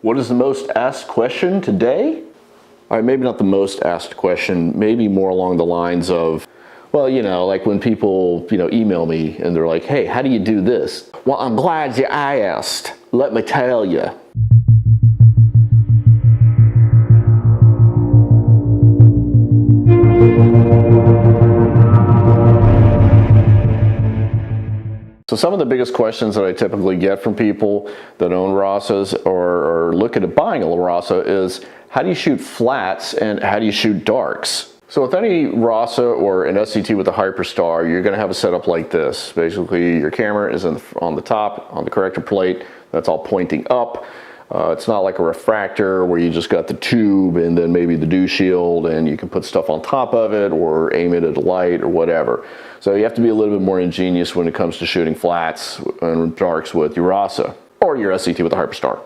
What is the most asked question today? All right, maybe not the most asked question, maybe more along the lines of, well, you know, like when people, email me and they're like, hey, how do you do this? Well, I'm glad you asked. Let me tell you. So some of the biggest questions that I typically get from people that own RASAs or are looking at buying a RASA is, how do you shoot flats and how do you shoot darks? So with any RASA or an SCT with a Hyperstar, you're going to have a setup like this. Basically, your camera is on the top, on the corrector plate, that's all pointing up. It's not like a refractor where you just got the tube and then maybe the dew shield and you can put stuff on top of it or aim it at a light or whatever. So you have to be a little bit more ingenious when it comes to shooting flats and darks with your RASA or your SCT with a Hyperstar.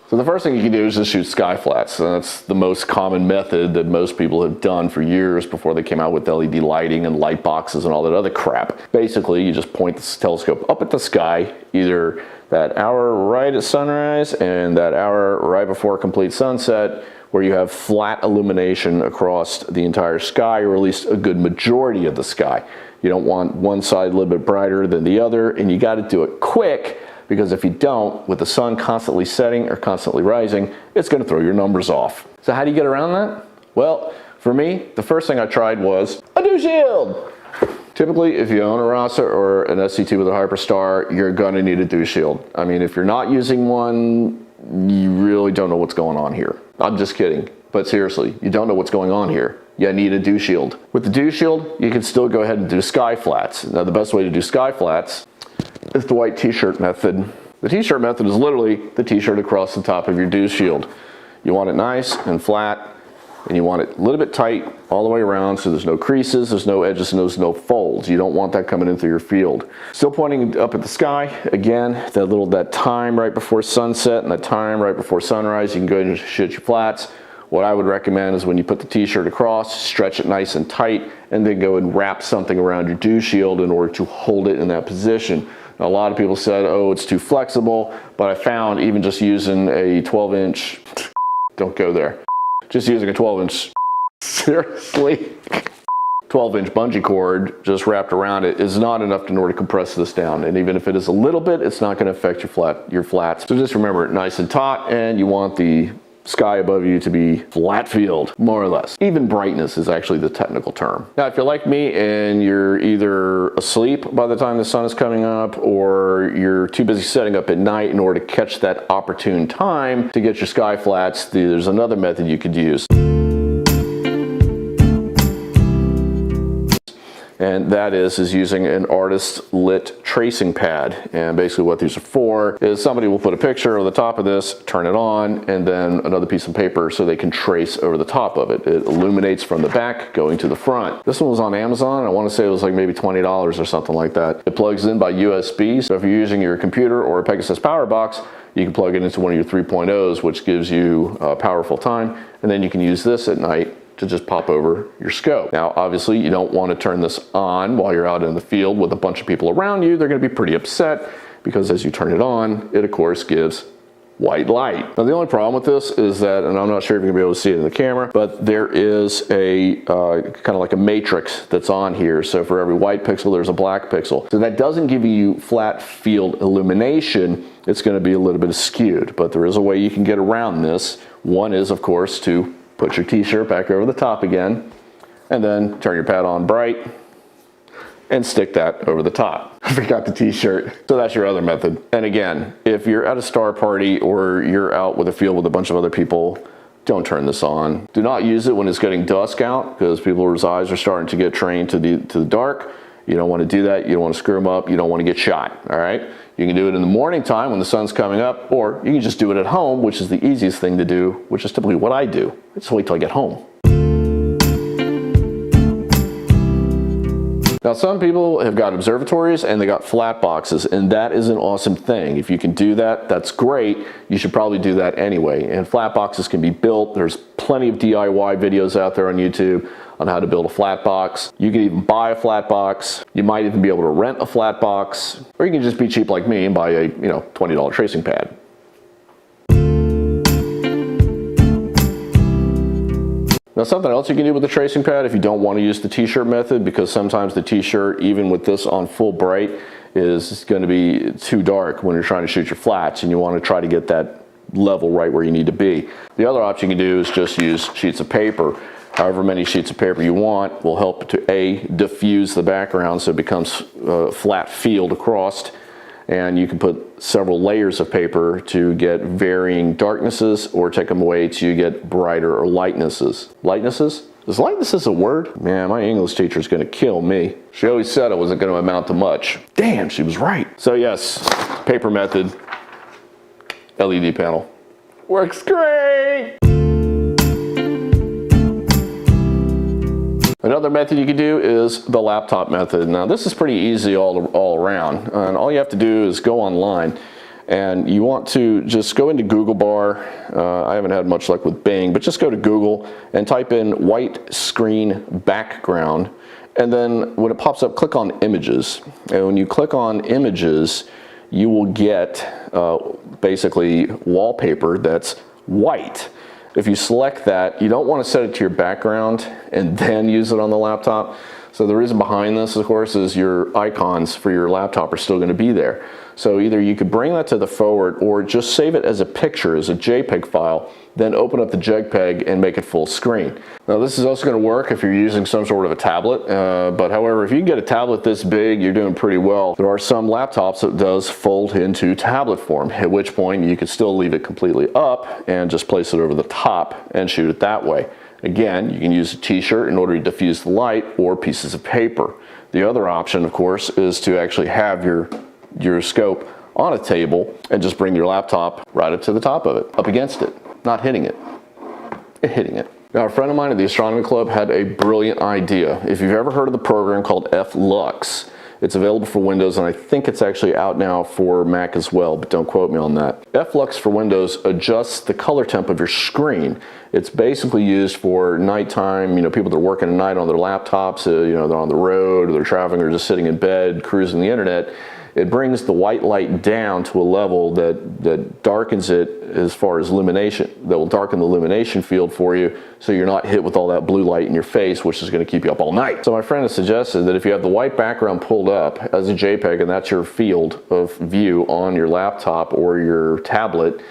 So the first thing you can do is just shoot sky flats. And that's the most common method that most people have done for years before they came out with LED lighting and light boxes and all that other crap. Basically, you just point the telescope up at the sky, either that hour right at sunrise and that hour right before complete sunset, where you have flat illumination across the entire sky, or at least a good majority of the sky. You don't want one side a little bit brighter than the other, and you got to do it quick, because if you don't, with the sun constantly setting or constantly rising, it's going to throw your numbers off. So how do you get around that? Well, for me, the first thing I tried was a dew shield. Typically, if you own a RASA or an SCT with a Hyperstar, you're going to need a dew shield. I mean, if you're not using one, you really don't know what's going on here. I'm just kidding, but seriously, you don't know what's going on here. You need a dew shield. With the dew shield, you can still go ahead and do sky flats. Now, the best way to do sky flats is the white t-shirt method. The t-shirt method is literally the t-shirt across the top of your dew shield. You want it nice and flat, and you want it a little bit tight all the way around so there's no creases, there's no edges, and there's no folds. You don't want that coming in through your field. Still pointing up at the sky. Again, that time right before sunset and that time right before sunrise, you can go ahead and shoot your flats. What I would recommend is when you put the t-shirt across, stretch it nice and tight, and then go and wrap something around your dew shield in order to hold it in that position. Now, a lot of people said, oh, it's too flexible, but I found even just using a 12-inch, don't go there, just using a 12-inch, seriously, 12-inch bungee cord just wrapped around it is not enough in order to compress this down. And even if it is a little bit, it's not going to affect your flats. So just remember, nice and taut, and you want the sky above you to be flat field, more or less. Even brightness is actually the technical term. Now, if you're like me and you're either asleep by the time the sun is coming up, or you're too busy setting up at night in order to catch that opportune time to get your sky flats, there's another method you could use. And that is using an artist lit tracing pad. And basically what these are for is somebody will put a picture over the top of this, turn it on, and then another piece of paper so they can trace over the top of it. It illuminates from the back going to the front. This one was on Amazon. I want to say it was like maybe $20 or something like that. It plugs in by USB. So if you're using your computer or a Pegasus power box, you can plug it into one of your 3.0s, which gives you powerful time. And then you can use this at night to just pop over your scope. Now, obviously, you don't want to turn this on while you're out in the field with a bunch of people around you. They're going to be pretty upset because as you turn it on, it of course gives white light. Now, the only problem with this is that, and I'm not sure if you're going to be able to see it in the camera, but there is a kind of like a matrix that's on here. So for every white pixel, there's a black pixel. So that doesn't give you flat field illumination. It's going to be a little bit skewed, but there is a way you can get around this. One is, of course, to put your t-shirt back over the top again, and then turn your pad on bright and stick that over the top. I forgot the t-shirt. So that's your other method. And again, if you're at a star party or you're out with a field with a bunch of other people, don't turn this on. Do not use it when it's getting dusk out, because people's eyes are starting to get trained to the dark. You don't want to do that. You don't want to screw them up. You don't want to get shot, all right? You can do it in the morning time when the sun's coming up, or you can just do it at home, which is the easiest thing to do, which is typically what I do. I just wait till I get home. Now, some people have got observatories and they got flat boxes, and that is an awesome thing. If you can do that, that's great. You should probably do that anyway. And flat boxes can be built. There's plenty of DIY videos out there on YouTube. on how to build a flat box. You can even buy a flat box. You might even be able to rent a flat box, or you can just be cheap like me and buy a $20 tracing pad. Now, something else you can do with the tracing pad if you don't want to use the t-shirt method, because sometimes the t-shirt, even with this on full bright, is going to be too dark when you're trying to shoot your flats, and you want to try to get that level right where you need to be. The other option you can do is just use sheets of paper. However many sheets of paper you want will help to diffuse the background so it becomes a flat field across, and you can put several layers of paper to get varying darknesses or take them away till you get brighter or lightnesses. Lightnesses? Is lightnesses a word? Man, my English teacher is going to kill me. She always said it wasn't going to amount to much. Damn, she was right. So yes, paper method, LED panel. Works great! Another method you can do is the laptop method. Now this is pretty easy all around, and all you have to do is go online, and you want to just go into Google bar. I haven't had much luck with Bing, but just go to Google and type in white screen background, and then when it pops up, click on images. And when you click on images, you will get basically wallpaper that's white. If you select that, you don't want to set it to your background and then use it on the laptop. So the reason behind this, of course, is your icons for your laptop are still going to be there. So either you could bring that to the forward or just save it as a picture, as a JPEG file, then open up the JPEG and make it full screen. Now this is also going to work if you're using some sort of a tablet, but however, if you can get a tablet this big, you're doing pretty well. There are some laptops that does fold into tablet form, at which point you could still leave it completely up and just place it over the top and shoot it that way. Again, you can use a t-shirt in order to diffuse the light, or pieces of paper. The other option, of course, is to actually have your scope on a table and just bring your laptop right up to the top of it, up against it, not hitting it, hitting it. Now, a friend of mine at the Astronomy Club had a brilliant idea. If you've ever heard of the program called F-Lux, it's available for Windows, and I think it's actually out now for Mac as well, but don't quote me on that. F-Lux for Windows adjusts the color temp of your screen. It's basically used for nighttime, people that are working at night on their laptops, they're on the road, or they're traveling, or just sitting in bed, cruising the internet. It brings the white light down to a level that darkens it as far as illumination. That will darken the illumination field for you, so you're not hit with all that blue light in your face, which is going to keep you up all night. So my friend has suggested that if you have the white background pulled up as a JPEG, and that's your field of view on your laptop or your tablet,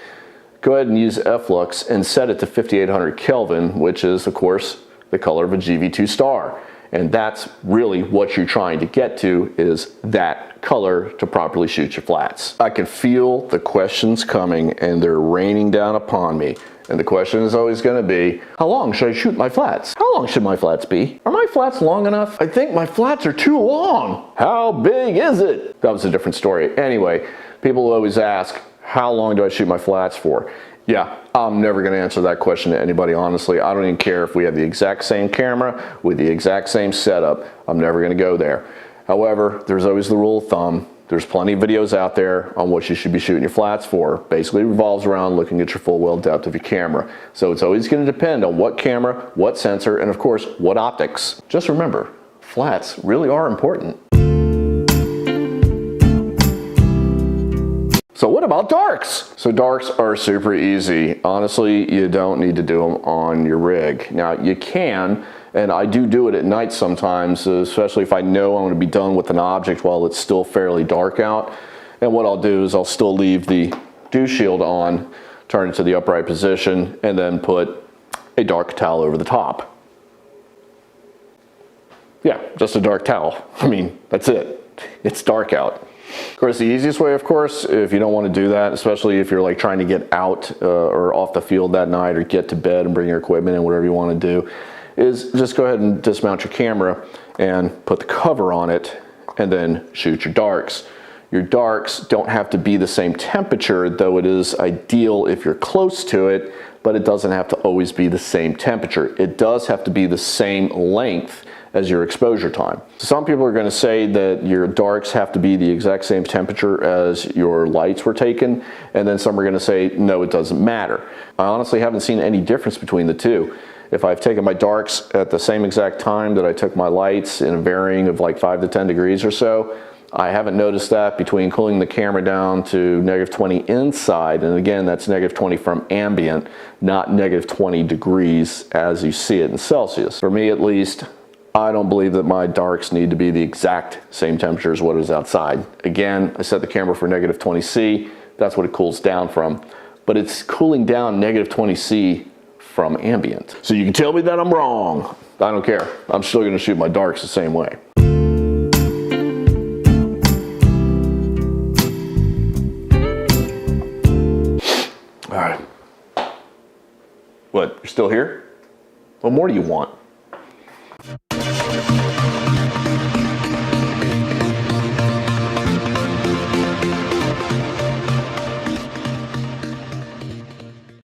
go ahead and use F-Lux and set it to 5800 Kelvin, which is, of course, the color of a GV2 star. And that's really what you're trying to get to, is that color to properly shoot your flats. I can feel the questions coming, and they're raining down upon me. And the question is always going to be, how long should I shoot my flats? How long should my flats be? Are my flats long enough? I think my flats are too long. How big is it? That was a different story. Anyway, people always ask, how long do I shoot my flats for? Yeah, I'm never going to answer that question to anybody, honestly. I don't even care if we have the exact same camera with the exact same setup. I'm never going to go there. However, there's always the rule of thumb. There's plenty of videos out there on what you should be shooting your flats for. Basically, it revolves around looking at your full well depth of your camera. So it's always going to depend on what camera, what sensor, and of course, what optics. Just remember, flats really are important. So what about darks? So darks are super easy. Honestly, you don't need to do them on your rig. Now you can, and I do it at night sometimes, especially if I know I'm going to be done with an object while it's still fairly dark out. And what I'll do is I'll still leave the dew shield on, turn it to the upright position, and then put a dark towel over the top. Yeah, just a dark towel. I mean, that's it. It's dark out. Of course, the easiest way, of course, if you don't want to do that, especially if you're like trying to get out or off the field that night, or get to bed and bring your equipment in, whatever you want to do, is just go ahead and dismount your camera and put the cover on it, and then shoot your darks. Your darks don't have to be the same temperature, though it is ideal if you're close to it, but it doesn't have to always be the same temperature. It does have to be the same length as your exposure time. Some people are going to say that your darks have to be the exact same temperature as your lights were taken, and then some are going to say no, it doesn't matter. I honestly haven't seen any difference between the two. If I've taken my darks at the same exact time that I took my lights in a varying of like 5 to 10 degrees or so, I haven't noticed that between cooling the camera down to -20 inside, and again, that's -20 from ambient, not -20 degrees as you see it in Celsius. For me at least, I don't believe that my darks need to be the exact same temperature as what is outside. Again, I set the camera for -20°C, that's what it cools down from, but it's cooling down -20°C from ambient. So you can tell me that I'm wrong. I don't care. I'm still gonna shoot my darks the same way. All right. What, you're still here? What more do you want?